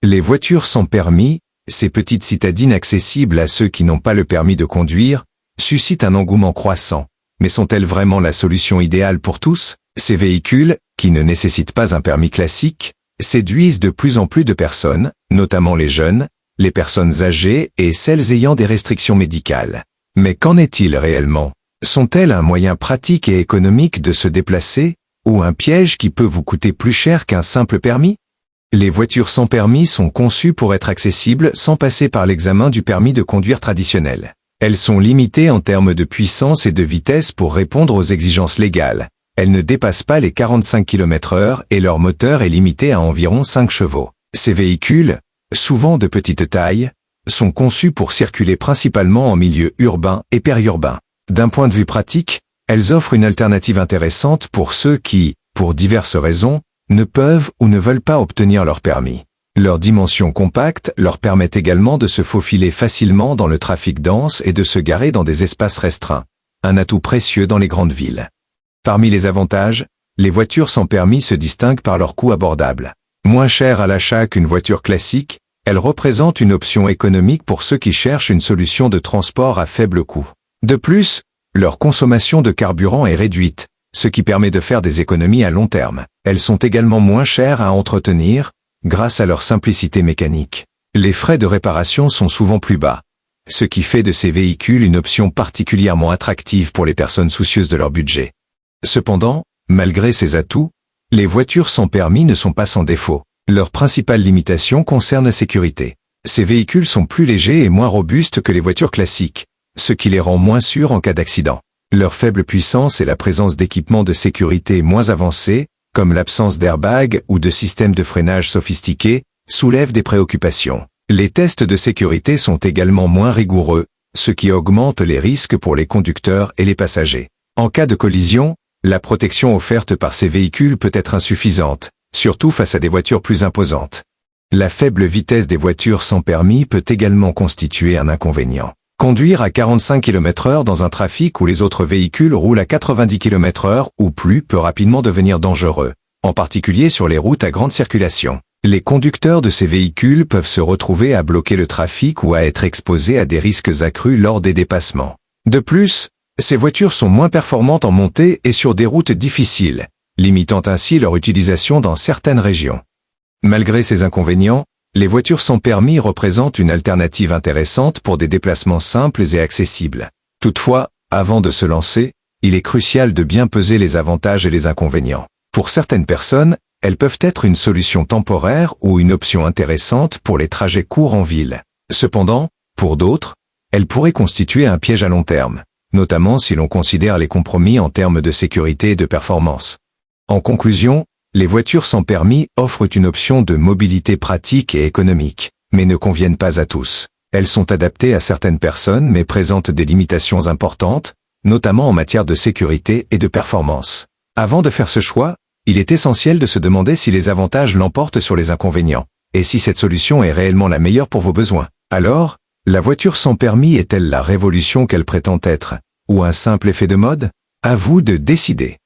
Les voitures sans permis, ces petites citadines accessibles à ceux qui n'ont pas le permis de conduire, suscitent un engouement croissant. Mais sont-elles vraiment la solution idéale pour tous? Ces véhicules, qui ne nécessitent pas un permis classique, séduisent de plus en plus de personnes, notamment les jeunes, les personnes âgées et celles ayant des restrictions médicales. Mais qu'en est-il réellement? Sont-elles un moyen pratique et économique de se déplacer, ou un piège qui peut vous coûter plus cher qu'un simple permis? Les voitures sans permis sont conçues pour être accessibles sans passer par l'examen du permis de conduire traditionnel. Elles sont limitées en termes de puissance et de vitesse pour répondre aux exigences légales. Elles ne dépassent pas les 45 km/h et leur moteur est limité à environ 5 chevaux. Ces véhicules, souvent de petite taille, sont conçus pour circuler principalement en milieu urbain et périurbain. D'un point de vue pratique, elles offrent une alternative intéressante pour ceux qui, pour diverses raisons, ne peuvent ou ne veulent pas obtenir leur permis. Leur dimension compacte leur permet également de se faufiler facilement dans le trafic dense et de se garer dans des espaces restreints, un atout précieux dans les grandes villes. Parmi les avantages, les voitures sans permis se distinguent par leur coût abordable. Moins chères à l'achat qu'une voiture classique, elles représentent une option économique pour ceux qui cherchent une solution de transport à faible coût. De plus, leur consommation de carburant est réduite, ce qui permet de faire des économies à long terme. Elles sont également moins chères à entretenir, grâce à leur simplicité mécanique. Les frais de réparation sont souvent plus bas, ce qui fait de ces véhicules une option particulièrement attractive pour les personnes soucieuses de leur budget. Cependant, malgré ces atouts, les voitures sans permis ne sont pas sans défaut. Leur principale limitation concerne la sécurité. Ces véhicules sont plus légers et moins robustes que les voitures classiques, ce qui les rend moins sûrs en cas d'accident. Leur faible puissance et la présence d'équipements de sécurité moins avancés, comme l'absence d'airbag ou de systèmes de freinage sophistiqués, soulèvent des préoccupations. Les tests de sécurité sont également moins rigoureux, ce qui augmente les risques pour les conducteurs et les passagers. En cas de collision, la protection offerte par ces véhicules peut être insuffisante, surtout face à des voitures plus imposantes. La faible vitesse des voitures sans permis peut également constituer un inconvénient. Conduire à 45 km/h dans un trafic où les autres véhicules roulent à 90 km/h ou plus peut rapidement devenir dangereux, en particulier sur les routes à grande circulation. Les conducteurs de ces véhicules peuvent se retrouver à bloquer le trafic ou à être exposés à des risques accrus lors des dépassements. De plus, ces voitures sont moins performantes en montée et sur des routes difficiles, limitant ainsi leur utilisation dans certaines régions. Malgré ces inconvénients, les voitures sans permis représentent une alternative intéressante pour des déplacements simples et accessibles. Toutefois, avant de se lancer, il est crucial de bien peser les avantages et les inconvénients. Pour certaines personnes, elles peuvent être une solution temporaire ou une option intéressante pour les trajets courts en ville. Cependant, pour d'autres, elles pourraient constituer un piège à long terme, notamment si l'on considère les compromis en termes de sécurité et de performance. En conclusion, les voitures sans permis offrent une option de mobilité pratique et économique, mais ne conviennent pas à tous. Elles sont adaptées à certaines personnes mais présentent des limitations importantes, notamment en matière de sécurité et de performance. Avant de faire ce choix, il est essentiel de se demander si les avantages l'emportent sur les inconvénients, et si cette solution est réellement la meilleure pour vos besoins. Alors, la voiture sans permis est-elle la révolution qu'elle prétend être, ou un simple effet de mode? À vous de décider.